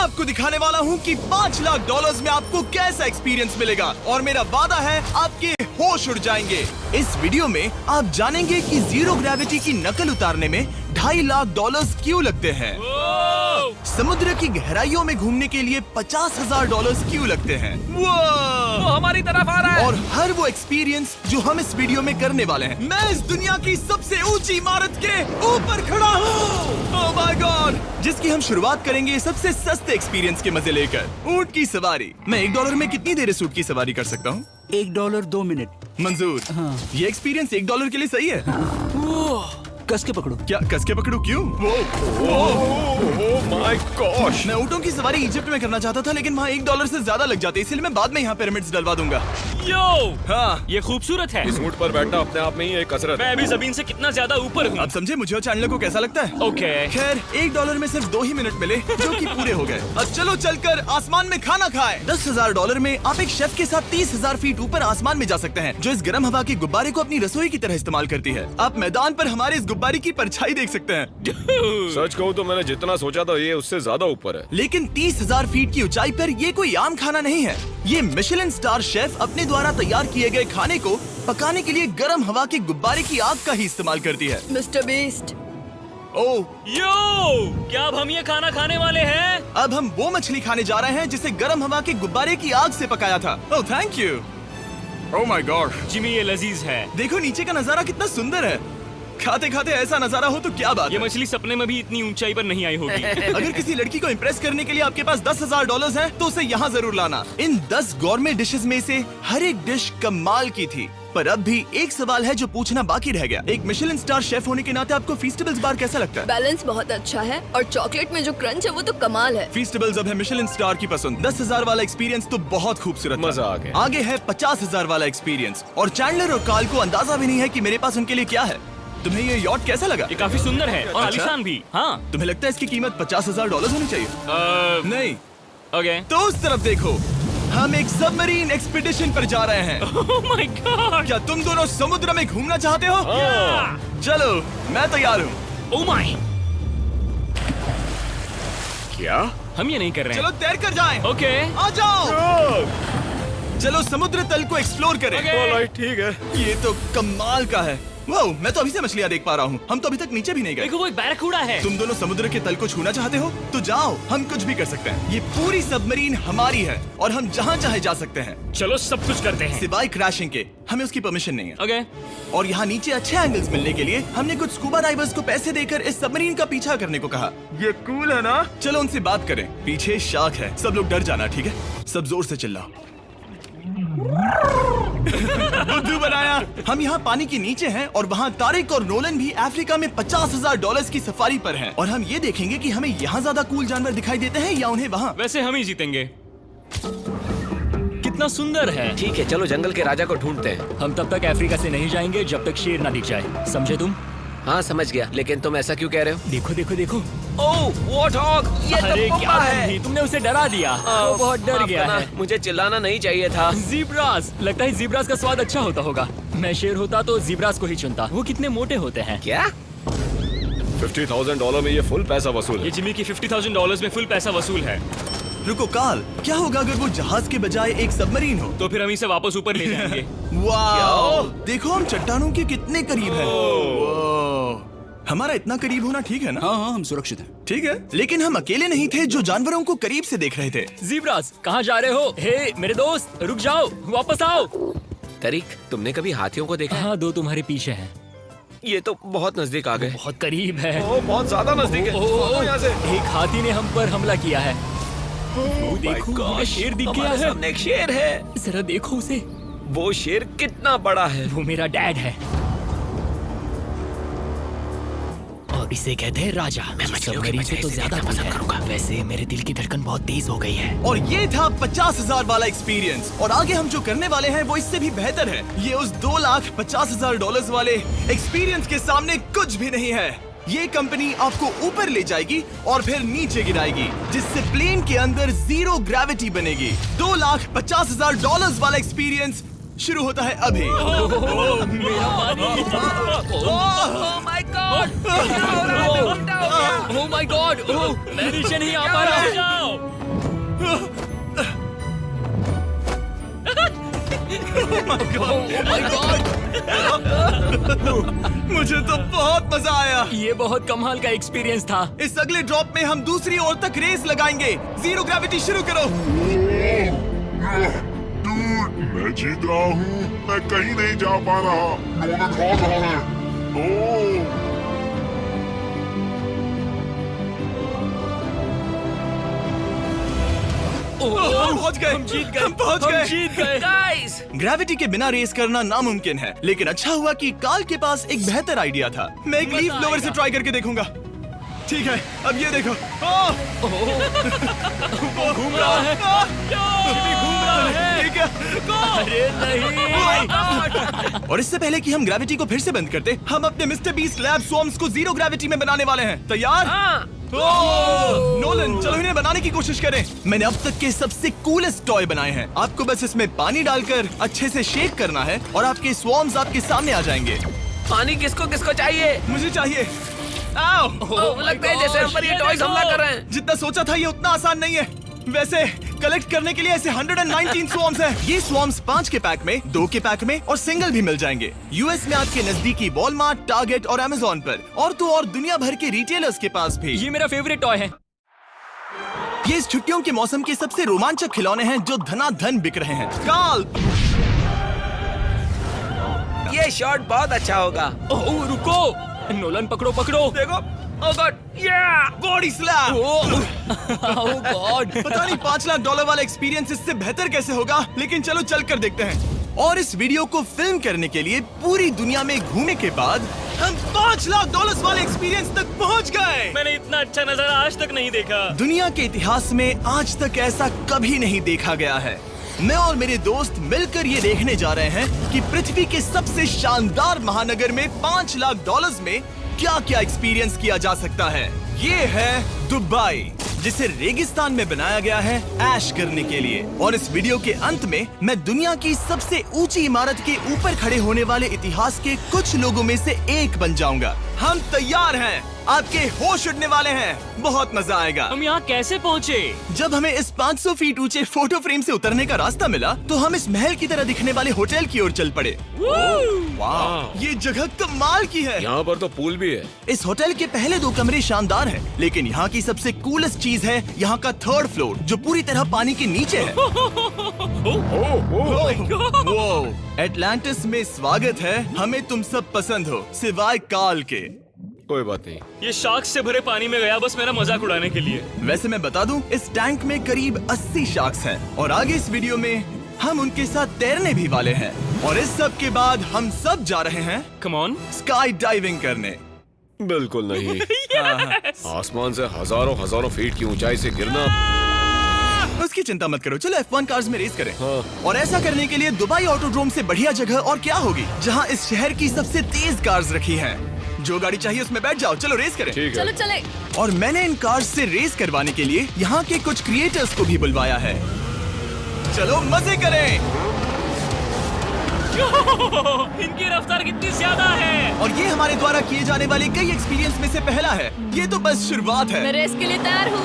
आपको दिखाने वाला हूँ कि $5 लाख में आपको कैसा एक्सपीरियंस मिलेगा और मेरा वादा है आपके होश उड़ जाएंगे। इस वीडियो में आप जानेंगे कि जीरो ग्रेविटी की नकल उतारने में $2.5 लाख क्यों लगते हैं, समुद्र की गहराइयों में घूमने के लिए $50,000 क्यों लगते हैं, वो हमारी तरफ आ रहा है। और हर वो एक्सपीरियंस जो हम इस वीडियो में करने वाले हैं। मैं इस दुनिया की सबसे ऊंची इमारत के ऊपर खड़ा हूँ, ओह माय गॉड, जिसकी हम शुरुआत करेंगे सबसे सस्ते एक्सपीरियंस के मजे लेकर, ऊंट की सवारी। मैं $1 में कितनी देर इस ऊंट की सवारी कर सकता हूँ? $1 2 मिनट। मंजूर। हाँ। ये एक्सपीरियंस $1 के लिए सही है। कस के पकड़ो। क्या कस के पकड़ू? क्यों? माय गॉश, मैं ऊँटों की सवारी इजिप्ट में करना चाहता था, लेकिन वहाँ $1 से ज्यादा लग जाते, इसलिए मैं बाद में यहाँ पिरामिड्स डलवा दूंगा। यो, हाँ, ये खूबसूरत है। इस ऊंट पर बैठना अपने आप में ही एक कसरत मैं है। अभी जमीन से कितना ज्यादा ऊपर हूँ। अब समझे मुझे और चैनल को कैसा लगता है। ओके, खैर $1 में सिर्फ 2 ही मिनट मिले, जो कि पूरे हो गए। अब चलो चलकर आसमान में खाना खाएं। $10,000 में आप एक शेफ के साथ 30,000 फीट ऊपर आसमान में जा सकते हैं, जो इस गर्म हवा के गुब्बारे को अपनी रसोई की तरह इस्तेमाल करती है। आप मैदान पर हमारे इस गुब्बारे की परछाई देख सकते हैं। सच कहूँ तो मैंने जितना सोचा था ये उससे ज्यादा ऊपर है। लेकिन 30,000 फीट की ऊंचाई पर ये कोई आम खाना नहीं है। ये मिशेलिन स्टार शेफ अपने द्वारा तैयार किए गए खाने को पकाने के लिए गर्म हवा के गुब्बारे की आग का ही इस्तेमाल करती है। मिस्टर बीस्ट, ओह, यो, क्या अब हम ये खाना खाने वाले हैं? अब हम वो मछली खाने जा रहे हैं जिसे गर्म हवा के गुब्बारे की आग से पकाया था। Oh thank you. Oh my God, Jimmy ये लजीज है। देखो नीचे का नजारा कितना सुंदर है। खाते खाते ऐसा नजारा हो तो क्या बात ये है। मछली सपने में भी इतनी ऊंचाई पर नहीं आई होगी। अगर किसी लड़की को इम्प्रेस करने के लिए आपके पास $10,000 है तो उसे यहाँ जरूर लाना। इन 10 गौरमे डिशेस में से हर एक डिश कमाल की थी, पर अब भी एक सवाल है जो पूछना बाकी रह गया। एक मिशेलिन स्टार शेफ होने के नाते आपको फीस्टेबल्स बार कैसा लगता है? बैलेंस बहुत अच्छा है और चॉकलेट में जो क्रंच है वो तो कमाल है। फीस्टेबल्स अब है मिशेलिन स्टार की पसंद। 10,000 वाला एक्सपीरियंस तो बहुत खूबसूरत था। मजा आ गया। आगे है 50,000 वाला एक्सपीरियंस, और चैंडलर और कार्ल को अंदाजा भी नहीं है कि मेरे पास उनके लिए क्या है। तुम्हें ये यॉट कैसा लगा? ये काफी सुंदर है और आलीशान भी। हाँ, तुम्हें लगता है इसकी कीमत $50,000 होनी चाहिए? नहीं। ओके। तो उस तरफ देखो, हम एक सबमरीन एक्सपीडिशन पर जा रहे हैं। ओह माय गॉड, क्या तुम दोनों समुद्र में घूमना चाहते हो? चलो, मैं तैयार हूँ। ओह माय, क्या? हम ये नहीं कर रहे चलो हैं। तैर कर जाएं। ओके, आ जाओ, चलो समुद्र तल को एक्सप्लोर करें। ओके। ऑलराइट, ठीक है। ये तो कमाल का है। वाह, मैं तो अभी से मछलियाँ देख पा रहा हूँ। हम तो अभी तक नीचे भी नहीं गए। देखो वो एक बैरकूडा है। तुम दोनों समुद्र के तल को छूना चाहते हो तो जाओ, हम कुछ भी कर सकते हैं। ये पूरी सबमरीन हमारी है और हम जहाँ चाहे जा सकते हैं, चलो सब कुछ करते हैं। सिवाय क्रैशिंग के। हमें उसकी परमिशन नहीं है। ओके, और यहाँ नीचे अच्छे एंगल्स मिलने के लिए हमने कुछ स्कूबा डाइवर्स को पैसे देकर इस सबमरीन का पीछा करने को कहा। ये कूल है ना? चलो उनसे बात करें। पीछे शार्क है, सब लोग डर जाना, ठीक है? सब जोर से चिल्लाओ। बुद्धू बनाया। हम यहाँ पानी के नीचे हैं और वहाँ तारिक और नोलन भी अफ्रीका में $50,000 की सफारी पर हैं। और हम ये देखेंगे कि हमें यहाँ ज्यादा कूल जानवर दिखाई देते हैं या उन्हें वहाँ। वैसे हम ही जीतेंगे। कितना सुंदर है। ठीक है, चलो जंगल के राजा को ढूंढते हैं। हम तब तक अफ्रीका से नहीं जाएंगे जब तक शेर ना दिख जाए, समझे तुम? हाँ समझ गया, लेकिन तुम ऐसा क्यों कह रहे हो? देखो देखो देखो। ओह वॉर्थॉग, ये अरे तो क्या पप्पा है। तुम तुमने उसे डरा दिया। वो बहुत डर माफ गया करना, है। मुझे चिल्लाना नहीं चाहिए था। जीब्रास, लगता है जीब्रास का स्वाद अच्छा होता होगा। मैं शेर होता तो जीब्रास को ही चुनता। वो कितने मोटे होते हैं। क्या? $50,000 में ये फुल पैसा वसूल ये है। जिमी की $50,000 में फुल पैसा वसूल है। रुको कार्ल, क्या होगा अगर वो जहाज के बजाय एक सबमरीन हो? तो फिर हम इसे वापस ऊपर ले जाएंगे। वाह, देखो हम चट्टानों के कितने करीब हैं। वाह, हमारा इतना करीब होना ठीक है ना? हाँ हाँ, हम सुरक्षित हैं। ठीक है, लेकिन हम अकेले नहीं थे जो जानवरों को करीब से देख रहे थे। जीब्रास, कहाँ जा रहे हो? हे मेरे दोस्त, रुक जाओ, वापस आओ। तरीक, तुमने कभी हाथियों को देखा है? हाँ, 2 तुम्हारे पीछे हैं। ये तो बहुत नजदीक आ गए। बहुत करीब है। ओह, बहुत ज्यादा नजदीक है। ओह, यहाँ से। एक हाथी ने हम पर हमला किया है। वो देखो, हमें शेर दिख गया हमारे है। सामने एक शेर है। जरा देखो उसे। वो शेर कितना बड़ा है। वो मेरा डैड है और इसे कहते हैं राजा। मैं मछलियों से तो ज्यादा पसंद करूंगा। वैसे मेरे दिल की धड़कन बहुत तेज हो गई है। और ये था 50,000 वाला एक्सपीरियंस, और आगे हम जो करने वाले हैं वो इससे भी बेहतर है। ये उस $2,50,000 वाले एक्सपीरियंस के सामने कुछ भी नहीं है। ये कंपनी आपको ऊपर ले जाएगी और फिर नीचे गिराएगी, जिससे प्लेन के अंदर जीरो ग्रेविटी बनेगी। $2,50,000 वाला एक्सपीरियंस शुरू होता है अभी। ओह माय गॉड, मैं नीचे नहीं आ पा रहा हूँ। My God! मुझे तो बहुत मजा आया। ये बहुत कमाल का एक्सपीरियंस था। इस अगले ड्रॉप में हम दूसरी ओर तक रेस लगाएंगे। जीरो ग्रेविटी शुरू करो। मैं जीत रहा हूँ। मैं कहीं नहीं जा पा रहा। नोलन हार रहा है। ओह हम पहुंच गए। हम जीत गए। हम पहुंच हम गए। जीत गए। गाइस, ग्रेविटी के बिना रेस करना नामुमकिन है, लेकिन अच्छा हुआ कि कार्ल के पास एक बेहतर आइडिया था। मैं एक लीफ ब्लोअर से ट्राई करके देखूंगा। ठीक है, अब ये देखो। घूम रहा है। घूम रहा है। ठीक है। अरे नहीं! और इससे पहले कि हम ग्रेविटी को फिर से बंद करते, हम अपने मिस्टर बीस्ट लैब स्वॉर्म्स को जीरो ग्रेविटी में बनाने वाले हैं। तैयार? नोलन, चलो इन्हें बनाने की कोशिश करें। मैंने अब तक के सबसे कूलेस्ट टॉय बनाए हैं। आपको बस इसमें पानी डालकर अच्छे से शेक करना है और आपके स्वॉर्म्स आपके सामने आ जाएंगे। पानी किसको किसको चाहिए? मुझे चाहिए। आओ। लगता है जैसे हम पर ये टॉयज हमला कर रहे हैं। जितना सोचा था ये उतना आसान नहीं है। वैसे कलेक्ट करने के लिए ऐसे 119 स्वॉर्म्स हैं। ये स्वॉर्म्स 5 के पैक में, 2 के पैक में और सिंगल भी मिल जाएंगे। यूएस में आपके नजदीकी वॉलमार्ट, टारगेट और अमेज़न पर, और तो और दुनिया भर के रिटेलर्स के पास भी। ये मेरा फेवरेट टॉय है। ये इस छुट्टियों के मौसम के सबसे रोमांचक खिलौने हैं जो धनाधन बिक रहे हैं। कार्ल, ये शॉट बहुत अच्छा होगा। ओह रुको! नोलन पकड़ो पकड़ो! देखो, ओह गॉड, या बॉडी स्लैम। ओह गॉड! पता नहीं $5 लाख वाला एक्सपीरियंस इससे बेहतर कैसे होगा, लेकिन चलो चल कर देखते हैं। और इस वीडियो को फिल्म करने के लिए पूरी दुनिया में घूमने के बाद हम $5 लाख वाले एक्सपीरियंस तक पहुंच गए। मैंने इतना अच्छा नजारा आज तक नहीं देखा। दुनिया के इतिहास में आज तक ऐसा कभी नहीं देखा गया है। मैं और मेरे दोस्त मिलकर ये देखने जा रहे हैं कि पृथ्वी के सबसे शानदार महानगर में $5 लाख में क्या क्या एक्सपीरियंस किया जा सकता है। ये है दुबई, जिसे रेगिस्तान में बनाया गया है ऐश करने के लिए। और इस वीडियो के अंत में मैं दुनिया की सबसे ऊंची इमारत के ऊपर खड़े होने वाले इतिहास के कुछ लोगों में से एक बन जाऊंगा। हम तैयार हैं, आपके होश उड़ने वाले हैं, बहुत मजा आएगा। हम यहाँ कैसे पहुँचे? जब हमें इस 500 फीट ऊंचे फोटो फ्रेम से उतरने का रास्ता मिला तो हम इस महल की तरह दिखने वाले होटल की ओर चल पड़े। वाह, ये जगह कमाल की है। यहाँ पर तो पूल भी है। इस होटल के पहले 2 कमरे शानदार हैं, लेकिन यहाँ की सबसे कूलेस्ट चीज है यहाँ का 3rd फ्लोर, जो पूरी तरह पानी के नीचे है। एटलांटिस में स्वागत है। हमें तुम सब पसंद हो, सिवाय कार्ल के। कोई बात नहीं। ये शार्क से भरे पानी में गया बस मेरा मजाक उड़ाने के लिए। वैसे मैं बता दूं, इस टैंक में करीब 80 शार्क्स हैं और आगे इस वीडियो में हम उनके साथ तैरने भी वाले हैं। और इस सब के बाद हम सब जा रहे हैं कम ऑन। स्काई डाइविंग करने। बिल्कुल नहीं। आसमान से हजारों फीट की ऊंचाई से गिरना। उसकी चिंता मत करो, चलो F1 कार्स में रेस करें। हाँ। और ऐसा करने के लिए दुबई ऑटोड्रोम से बढ़िया जगह और क्या होगी, जहां इस शहर की सबसे तेज कार्स रखी हैं। जो गाड़ी चाहिए उसमें बैठ जाओ, चलो रेस करें। ठीक है। चलो चले। और मैंने इन कार्स से रेस करवाने के लिए यहाँ के कुछ क्रिएटर्स को भी बुलवाया है। चलो मजे करें। इनकी रफ्तार कितनी ज्यादा है। और ये हमारे द्वारा किए जाने वाले कई एक्सपीरियंस में से पहला है। ये तो बस शुरुआत है। मैं रेस के लिए तैयार हूँ।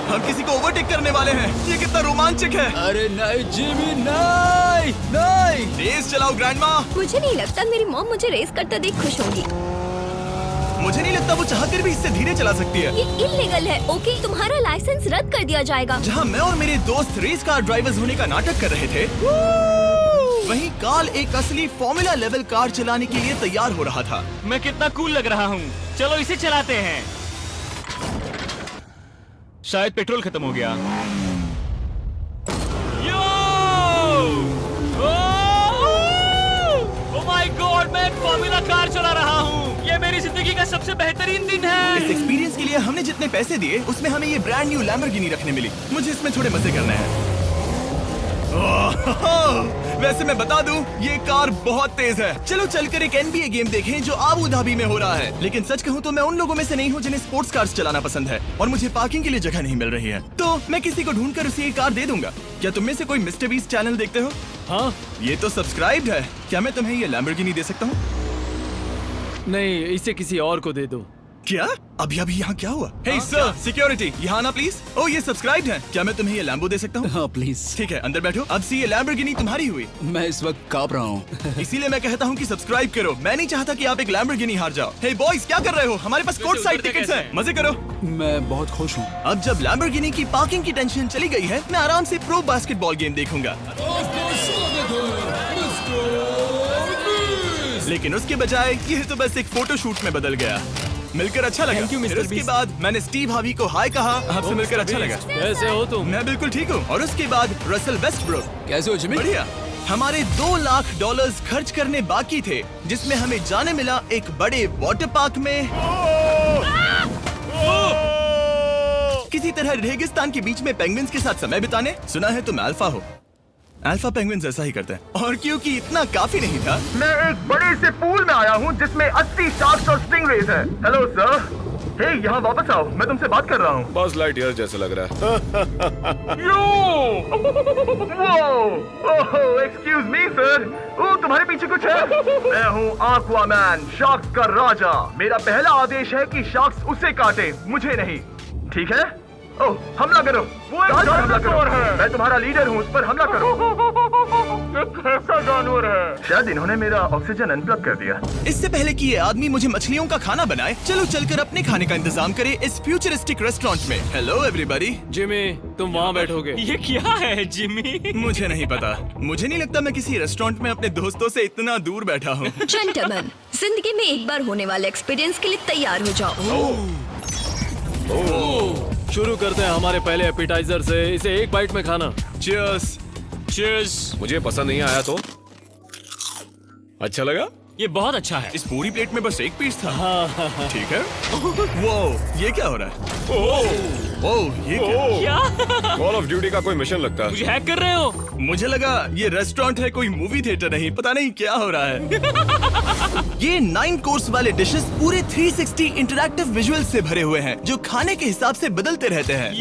हम किसी को ओवरटेक करने वाले हैं। ये कितना रोमांचक है। अरे नहीं जिमी, नहीं नहीं! रेस चलाओ ग्रैंडमा। मुझे नहीं लगता मेरी मॉम मुझे रेस करते देख खुश होंगी। मुझे नहीं लगता वो चाहकर भी इससे धीरे चला सकती है। ये इल्लीगल है। ओके, तुम्हारा लाइसेंस रद्द कर दिया जाएगा। जहाँ मैं और मेरे दोस्त रेस कार ड्राइवर्स होने का नाटक कर रहे थे, वहीं कार्ल एक असली फॉर्मूला लेवल कार चलाने के लिए तैयार हो रहा था। मैं कितना कूल लग रहा हूँ। चलो इसे चलाते हैं। शायद पेट्रोल खत्म हो गया। ओह माय गॉड, मैं एक फॉर्मूला कार चला रहा हूँ। ये मेरी जिंदगी का सबसे बेहतरीन दिन है। इस एक्सपीरियंस के लिए हमने जितने पैसे दिए उसमें हमें ये ब्रांड न्यू लैम्बोर्गिनी रखने मिली। मुझे इसमें थोड़े मजे करने हैं। वैसे मैं बता दूं, ये कार बहुत तेज है। चलो चलकर एक NBA गेम देखें जो आबू धाबी में हो रहा है। लेकिन सच कहूं तो मैं उन लोगों में से नहीं हूं जिन्हें स्पोर्ट्स कार्स चलाना पसंद है और मुझे पार्किंग के लिए जगह नहीं मिल रही है, तो मैं किसी को ढूंढकर उसे ये कार दे दूंगा। क्या तुम में से कोई मिस्टर बीस्ट चैनल देखते हो? हाँ? ये तो सब्सक्राइब्ड है। क्या मैं तुम्हें ये लैम्बोर्गिनी दे सकता हूँ? नहीं, इसे किसी और को दे दो। क्या? अभी अभी यहाँ क्या हुआ? हे सर, सिक्योरिटी, यहाँ ना प्लीज। ओ ये सब्सक्राइब्ड है। क्या मैं तुम्हें ये लैम्बो दे सकता हूँ? हाँ प्लीज। ठीक है, अंदर बैठो। अब से ये लैम्बोर्गिनी तुम्हारी हुई। मैं इस वक्त कांप रहा हूँ। इसीलिए मैं कहता हूँ कि सब्सक्राइब करो। मैं नहीं चाहता कि आप एक लैम्बोर्गिनी हार जाओ। हे बॉयज, क्या कर रहे हो? हमारे पास कोर्ट साइड टिकट्स हैं। मजे करो। मैं बहुत खुश हूँ। अब जब लैम्बोर्गिनी की पार्किंग की टेंशन चली गई है, मैं आराम से प्रो बास्केटबॉल गेम देखूंगा। लेकिन उसके बजाय ये तो बस एक फोटो शूट में बदल गया। मिलकर अच्छा लगा। Thank you, Mr. फिर उसके Beast. बाद मैंने स्टीव हावी को हाय कहा। आपसे मिलकर अच्छा लगा। कैसे हो तुम? मैं बिल्कुल ठीक हूँ। और उसके बाद रसल वेस्टब्रुक। कैसे हो जिमी? बढ़िया। हमारे $2 लाख खर्च करने बाकी थे, जिसमें हमें जाने मिला एक बड़े वाटर पार्क में किसी तरह रेगिस्तान के बीच में पेंगुइन्स के साथ समय बिताने। सुना है तुम अल्फा हो। अल्फा पेंगुइन्स ऐसा ही करते हैं। और क्योंकि इतना काफी नहीं था, मैं एक बड़े से पूल में आया हूँ जिसमें 80 शार्क्स और स्टिंगरेज हैं। हेलो सर, हे यहाँ वापस आओ, मैं तुमसे बात कर रहा हूँ। बस लाइट ईयर जैसे लग रहा है। एक्सक्यूज मी सर, ओ तुम्हारे पीछे कुछ है? मैं हूँ आक्वामैन, शार्क्स का राजा। मेरा पहला आदेश है कि शार्क्स उसे काटे, मुझे नहीं। ठीक है? ओह, हमला करो। वो एक जानवर है। मैं तुम्हारा लीडर हूँ, उस पर हमला करो। कैसा जानवर है? शायद इन्होंने मेरा ऑक्सीजन अनप्लग कर दिया। इससे पहले कि ये आदमी मुझे मछलियों का खाना बनाए, चलो चलकर अपने खाने का इंतजाम करें इस फ्यूचरिस्टिक रेस्टोरेंट में। Hello everybody. जिमी, तुम वहाँ बैठोगे? ये क्या है जिमी? मुझे नहीं पता। मुझे नहीं लगता मैं किसी रेस्टोरेंट में अपने दोस्तों से इतना दूर बैठा हूँ। जेंटलमैन, जिंदगी में एक बार होने वाले एक्सपीरियंस के लिए तैयार हो जाओ। शुरू करते हैं हमारे पहले एपिटाइजर से। इसे एक बाइट में खाना। चीयर्स। चीयर्स। मुझे पसंद नहीं आया तो अच्छा लगा? ये बहुत अच्छा है। इस पूरी प्लेट में बस एक पीस था। ठीक है। वो ये क्या हो रहा है? ओह ये क्या? कॉल ऑफ ड्यूटी का कोई मिशन लगता है। मुझे हैक कर रहे हो? मुझे लगा ये रेस्टोरेंट है, कोई मूवी थिएटर नहीं। पता नहीं क्या हो रहा है। ये 9 कोर्स वाले डिशेस पूरे 360 इंटरैक्टिव विजुअल से भरे हुए हैं, जो खाने के हिसाब से बदलते रहते हैं।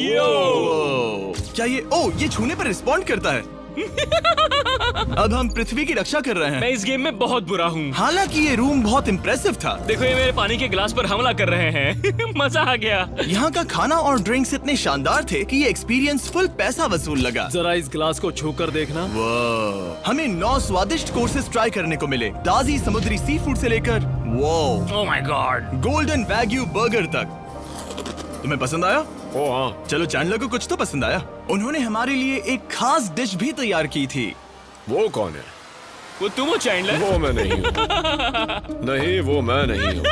क्या ये छूने पर रिस्पॉन्ड करता है? अब हम पृथ्वी की रक्षा कर रहे हैं। मैं इस गेम में बहुत बुरा हूँ। हालांकि ये रूम बहुत इम्प्रेसिव था। देखो, ये मेरे पानी के गिलास पर हमला कर रहे हैं। मजा आ गया। यहाँ का खाना और ड्रिंक्स इतने शानदार थे कि ये एक्सपीरियंस फुल पैसा वसूल लगा। जरा इस गिलास को छूकर देखना। हमें 9 स्वादिष्ट कोर्सेस ट्राई करने को मिले, ताजी समुद्री सी फूड से लेकर oh my God, golden wagyu burger तक। तुम्हें पसंद आया? ओ हाँ। चलो चैंडलर को कुछ तो पसंद आया। उन्होंने हमारे लिए एक खास डिश भी तैयार की थी। वो कौन है? वो तुम हो चैंडलर? वो मैं नहीं हूँ। नहीं, वो मैं नहीं हूँ।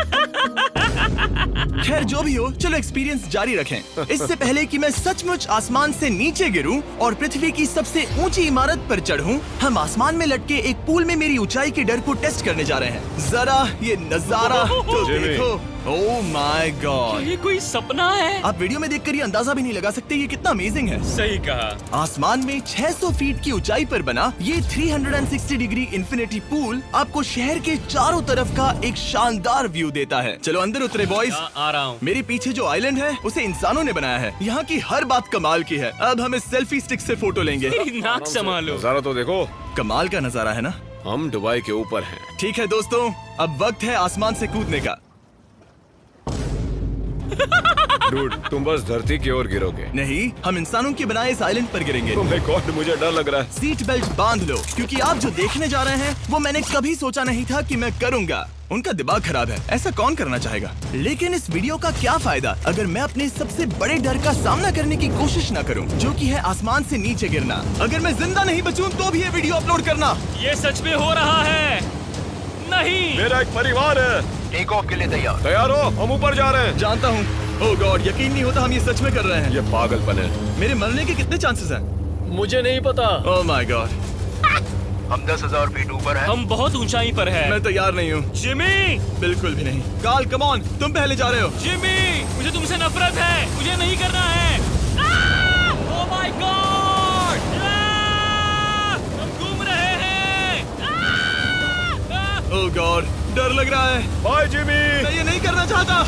खैर जो भी हो, चलो एक्सपीरियंस जारी रखें। इससे पहले कि मैं सचमुच आसमान से नीचे गिरूं और पृथ्वी की सबसे ऊंची इमारत पर चढ़ूं, हम आसमान में लटके एक पूल में मेरी ऊंचाई के डर को टेस्ट करने जा रहे हैं। जरा ये नजारा तो जिमी। देखो। ओह माय गॉड, ये कोई सपना है? आप वीडियो में देखकर ये अंदाजा भी नहीं लगा सकते ये कितना अमेजिंग है। सही कहा। आसमान में 600 फीट की ऊंचाई पर बना ये 360 डिग्री इंफिनिटी पूल आपको शहर के चारों तरफ का एक शानदार व्यू देता है। चलो अंदर उतरे बॉयज। आ रहा हूँ। मेरे पीछे जो आइलैंड है उसे इंसानों ने बनाया है। यहाँ की हर बात कमाल की है। अब हम इस सेल्फी स्टिक से फोटो लेंगे। नाक संभालो। नजारा तो देखो। कमाल का नजारा है ना? हम दुबई के ऊपर हैं। ठीक है दोस्तों, अब वक्त है आसमान से कूदने का। डूड, तुम बस धरती की ओर गिरोगे। नहीं, हम इंसानों के बनाए इस आइलैंड पर गिरेंगे। Oh my God, मुझे डर लग रहा है। सीट बेल्ट बांध लो, क्योंकि आप जो देखने जा रहे हैं वो मैंने कभी सोचा नहीं था कि मैं करूंगा। उनका दिमाग खराब है, ऐसा कौन करना चाहेगा? लेकिन इस वीडियो का क्या फायदा अगर मैं अपने सबसे बड़े डर का सामना करने की कोशिश न करूं, जो कि है आसमान से नीचे गिरना। अगर मैं जिंदा नहीं बचूं तो भी ये वीडियो अपलोड करना। ये सच में हो रहा है? नहीं। मेरा एक परिवार है। टेक ऑफ के लिए तैयार। तैयार हो? हम ऊपर जा रहे हैं। जानता हूँ। ओह गॉड, यकीन नहीं होता हम ये सच में कर रहे हैं। ये पागलपन है। मेरे मरने के कितने चांसेस हैं? मुझे नहीं पता। Oh my God. हम 10,000 फीट ऊपर हैं। हम बहुत ऊंचाई पर हैं। मैं तैयार नहीं हूँ। जिमी, बिल्कुल भी नहीं। कार्ल कम ऑन, तुम पहले जा रहे हो। जिमी, मुझे तुमसे नफरत है। मुझे नहीं करना है। ओह माय गॉड, हम घूम रहे हैं। ओह गॉड, डर लग रहा है। Bye Jimmy. मैं ये नहीं करना चाहता।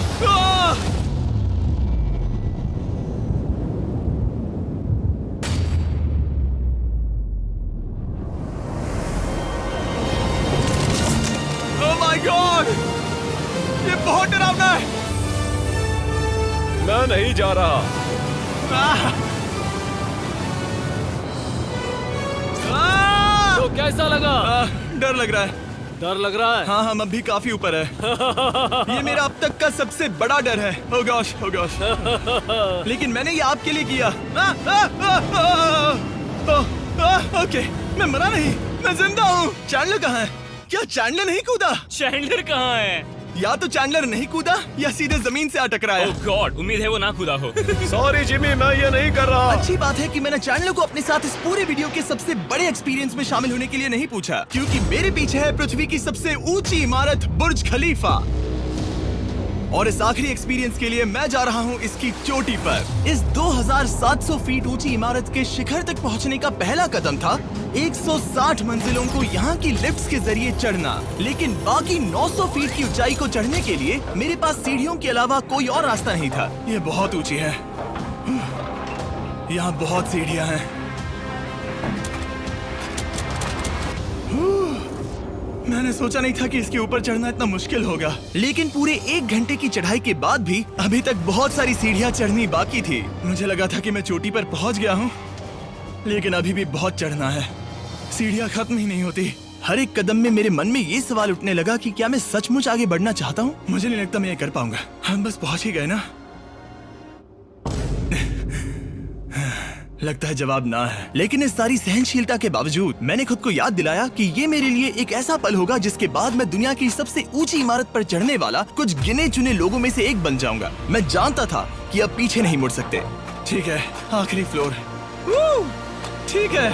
ओह माय गॉड, ये बहुत डरावना है। जा रहा। तो कैसा लगा? डर लग रहा है। डर लग रहा है? हाँ हम अभी काफी ऊपर है। ये मेरा अब तक का सबसे बड़ा डर है। Oh gosh, oh gosh। लेकिन मैंने ये आपके लिए किया। ओके, मैं मरा नहीं, मैं जिंदा हूँ। चैंडलर कहाँ है? क्या चैंडलर नहीं कूदा? चैंडलर कहाँ है? या तो चैंडलर नहीं कूदा या सीधे जमीन से आ टकराया। ओह गॉड, उम्मीद है वो ना खुदा हो। सॉरी जिमी, मैं ये नहीं कर रहा। अच्छी बात है कि मैंने चैंडलर को अपने साथ इस पूरे वीडियो के सबसे बड़े एक्सपीरियंस में शामिल होने के लिए नहीं पूछा, क्योंकि मेरे पीछे है पृथ्वी की सबसे ऊंची इमारत बुर्ज खलीफा। और इस आखिरी एक्सपीरियंस के लिए मैं जा रहा हूँ इसकी चोटी पर। इस 2700 फीट ऊंची इमारत के शिखर तक पहुँचने का पहला कदम था 160 मंजिलों को यहाँ की लिफ्ट्स के जरिए चढ़ना। लेकिन बाकी 900 फीट की ऊंचाई को चढ़ने के लिए मेरे पास सीढ़ियों के अलावा कोई और रास्ता नहीं था। ये बहुत ऊंची है, यहाँ बहुत सीढ़ियाँ हैं। मैंने सोचा नहीं था कि इसके ऊपर चढ़ना इतना मुश्किल होगा, लेकिन पूरे 1 घंटे की चढ़ाई के बाद भी अभी तक बहुत सारी सीढ़ियां चढ़नी बाकी थी। मुझे लगा था कि मैं चोटी पर पहुंच गया हूं, लेकिन अभी भी बहुत चढ़ना है। सीढ़ियां खत्म ही नहीं होती। हर एक कदम में मेरे मन में ये सवाल उठने लगा कि क्या मैं सचमुच आगे बढ़ना चाहता हूँ? मुझे नहीं लगता मैं ये कर पाऊंगा। हम बस पहुंच ही गए ना। लगता है जवाब ना है, लेकिन इस सारी सहनशीलता के बावजूद मैंने खुद को याद दिलाया कि ये मेरे लिए एक ऐसा पल होगा जिसके बाद मैं दुनिया की सबसे ऊंची इमारत पर चढ़ने वाला कुछ गिने चुने लोगों में से एक बन जाऊंगा। मैं जानता था कि अब पीछे नहीं मुड़ सकते। ठीक है, आखिरी फ्लोर। ठीक है,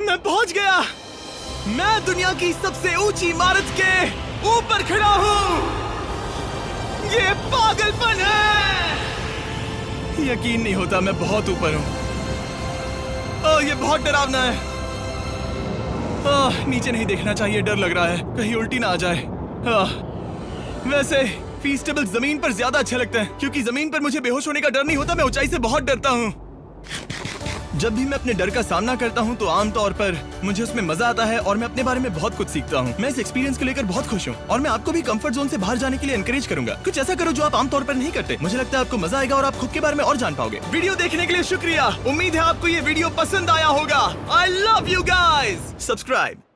मैं पहुंच गया। मैं दुनिया की सबसे ऊंची इमारत के ऊपर खड़ा हूँ। ये पागलपन है। यकीन नहीं होता, मैं बहुत ऊपर हूँ। ओह, ये बहुत डरावना है। ओह, नीचे नहीं देखना चाहिए, डर लग रहा है कहीं उल्टी ना आ जाए। वैसे फीस्टेबल जमीन पर ज्यादा अच्छा लगता है, क्योंकि जमीन पर मुझे बेहोश होने का डर नहीं होता। मैं ऊंचाई से बहुत डरता हूँ। जब भी मैं अपने डर का सामना करता हूँ तो आमतौर पर मुझे उसमें मजा आता है और मैं अपने बारे में बहुत कुछ सीखता हूँ। मैं इस एक्सपीरियंस को लेकर बहुत खुश हूँ और मैं आपको भी कंफर्ट जोन से बाहर जाने के लिए एनकरेज करूंगा। कुछ ऐसा करो जो आप आमतौर पर नहीं करते। मुझे लगता है आपको मजा आएगा और आप खुद के बारे में और जान पाओगे। वीडियो देखने के लिए शुक्रिया। उम्मीद है आपको ये वीडियो पसंद आया होगा। I love you guys. Subscribe.